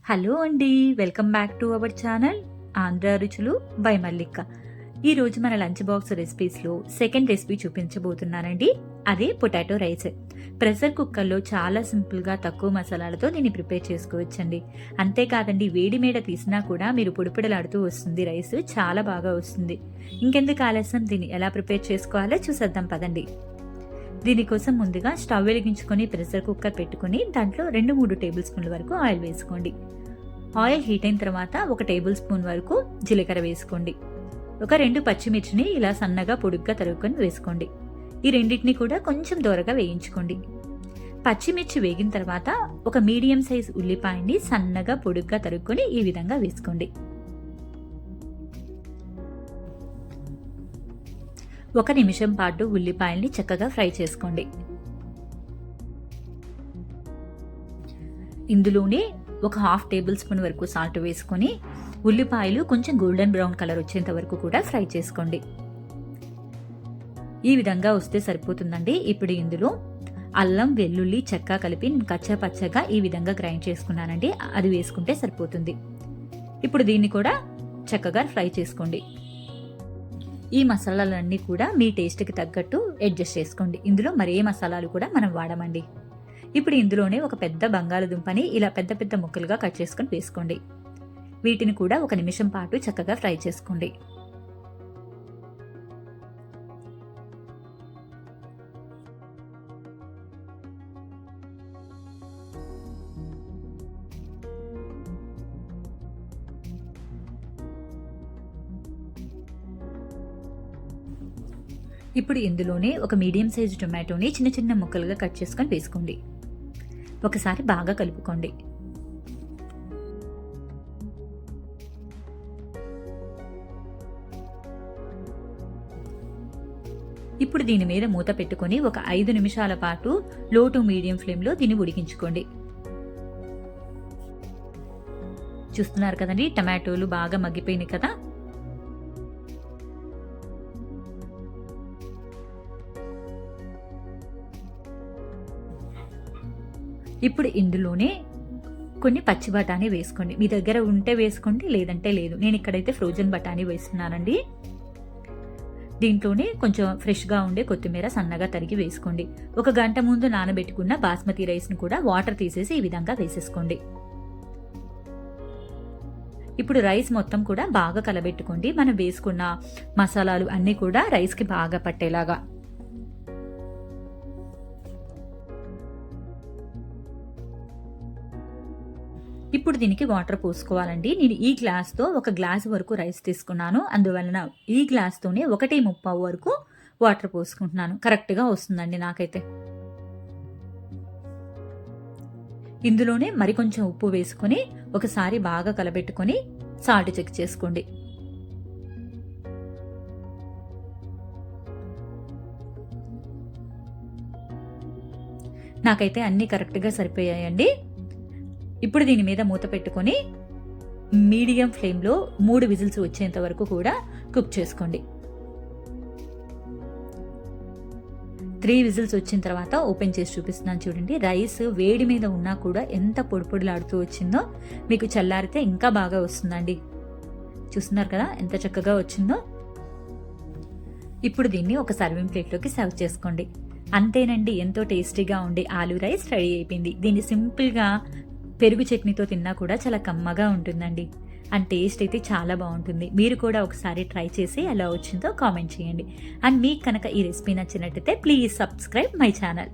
Hello అండి, welcome back to our channel Andhra రుచులు by మల్లిక. ఈరోజు మన లంచ్ బాక్స్ రెసిపీస్లో సెకండ్ రెసిపీ చూపించబోతున్నానండి. అదే పొటాటో రైస్. ప్రెషర్ కుక్కర్లో చాలా సింపుల్గా తక్కువ మసాలాలతో దీన్ని ప్రిపేర్ చేసుకోవచ్చండి. అంతేకాదండి, వేడి మీద తీసినా కూడా మీరు పొడిపొడలాడుతూ వస్తుంది. రైస్ చాలా బాగా వస్తుంది. ఇంకెందుకు ఆలస్యం, దీన్ని ఎలా ప్రిపేర్ చేసుకోవాలో చూసేద్దాం పదండి. దీనికోసం ముందుగా స్టవ్ వెలిగించుకొని ప్రెషర్ కుక్కర్ పెట్టుకుని దాంట్లో 2-3 టేబుల్ స్పూన్ల వరకు ఆయిల్ వేసుకోండి. ఆయిల్ హీట్ అయిన తర్వాత 1 టేబుల్ స్పూన్ వరకు జీలకర్ర వేసుకోండి. ఒక 2 పచ్చిమిర్చిని ఇలా సన్నగా పొడుగ్గా తరుగుకొని వేసుకోండి. ఈ రెండింటిని కూడా కొంచెం దూరగా వేయించుకోండి. పచ్చిమిర్చి వేగిన తర్వాత ఒక మీడియం సైజ్ ఉల్లిపాయని సన్నగా పొడుగ్గా తరుగుకొని ఈ విధంగా వేసుకోండి. 1 నిమిషం పాటు ఉల్లిపాయల్ని చక్కగా ఫ్రై చేసుకోండి. ఇందులోనే ఒక 1/2 టేబుల్ స్పూన్ వరకు సాల్ట్ వేసుకొని ఉల్లిపాయలు కొంచెం గోల్డెన్ బ్రౌన్ కలర్ వచ్చేంత వరకు కూడా ఫ్రై చేసుకోండి. ఈ విధంగా వస్తే సరిపోతుందండి. ఇప్పుడు ఇందులో అల్లం, వెల్లుల్లి, చెక్క కలిపి నేను కచ్చా పచ్చగా ఈ విధంగా గ్రైండ్ చేసుకున్నానండి. అది వేసుకుంటే సరిపోతుంది. ఇప్పుడు దీన్ని కూడా చక్కగా ఫ్రై చేసుకోండి. ఈ మసాలాలన్నీ కూడా మీ టేస్ట్కి తగ్గట్టు అడ్జస్ట్ చేసుకోండి. ఇందులో మరే మసాలాలు కూడా మనం వాడమండి. ఇప్పుడు ఇందులోనే ఒక పెద్ద బంగాళదుంపని ఇలా పెద్ద పెద్ద ముక్కలుగా కట్ చేసుకొని వేసుకోండి. వీటిని కూడా 1 నిమిషం పాటు చక్కగా ఫ్రై చేసుకోండి. ఇప్పుడు ఇందులోనే ఒక మీడియం సైజు టొమాటోని చిన్న చిన్న ముక్కలుగా కట్ చేసుకొని వేసుకోండి. ఒకసారి బాగా కలుపుకోండి. ఇప్పుడు దీని మీద మూత పెట్టుకొని ఒక 5 నిమిషాల పాటు లో టు మీడియం ఫ్లేమ్లో దీన్ని ఉడికించుకోండి. చూస్తున్నారు కదండి, టమాటోలు బాగా మగ్గిపోయినాయి కదా. ఇప్పుడు ఇందులోనే కొన్ని పచ్చి బఠానీ వేసుకోండి. మీ దగ్గర ఉంటే వేసుకోండి, లేదంటే లేదు. నేను ఇక్కడైతే ఫ్రోజన్ బఠానీ వేస్తున్నానండి. దీంట్లోనే కొంచెం ఫ్రెష్గా ఉండే కొత్తిమీర సన్నగా తరిగి వేసుకోండి. 1 గంట ముందు నానబెట్టుకున్న బాస్మతి రైస్ను కూడా వాటర్ తీసేసి ఈ విధంగా వేసేసుకోండి. ఇప్పుడు రైస్ మొత్తం కూడా బాగా కలబెట్టుకోండి. మనం వేసుకున్న మసాలాలు అన్నీ కూడా రైస్కి బాగా పట్టేలాగా. ఇప్పుడు దీనికి వాటర్ పోసుకోవాలండి. నేను ఈ గ్లాస్తో 1 గ్లాస్ వరకు రైస్ తీసుకున్నాను. అందువలన ఈ గ్లాస్తోనే 1.3 వరకు వాటర్ పోసుకుంటున్నాను. కరెక్ట్గా వస్తుందండి నాకైతే. ఇందులోనే మరికొంచెం ఉప్పు వేసుకొని ఒకసారి బాగా కలబెట్టుకొని సాల్ట్ చెక్ చేసుకోండి. నాకైతే అన్నీ కరెక్ట్గా సరిపోయాయండి. ఇప్పుడు దీని మీద మూత పెట్టుకొని మీడియం ఫ్లేమ్లో 3 విజిల్స్ వచ్చేంత వరకు కూడా కుక్ చేసుకోండి. 3 విజిల్స్ వచ్చిన తర్వాత ఓపెన్ చేసి చూపిస్తున్నాను చూడండి. రైస్ వేడి మీద ఉన్నా కూడా ఎంత పొడిలాడుతూ వచ్చిందో. మీకు చల్లారితే ఇంకా బాగా వస్తుందండి. చూస్తున్నారు కదా ఎంత చక్కగా వచ్చిందో. ఇప్పుడు దీన్ని ఒక సర్వింగ్ ప్లేట్లోకి సర్వ్ చేసుకోండి. అంతేనండి, ఎంతో టేస్టీగా ఉండే ఆలూ రైస్ రెడీ అయిపోయింది. దీన్ని సింపుల్గా పెరుగు చట్నీతో తిన్నా కూడా చాలా కమ్మగా ఉంటుందండి. అండ్ టేస్ట్ అయితే చాలా బాగుంటుంది. మీరు కూడా ఒకసారి ట్రై చేసి ఎలా వచ్చిందో కామెంట్ చేయండి. అండ్ మీకు కనుక ఈ రెసిపీ నచ్చినట్టయితే ప్లీజ్ సబ్స్క్రైబ్ మై ఛానల్.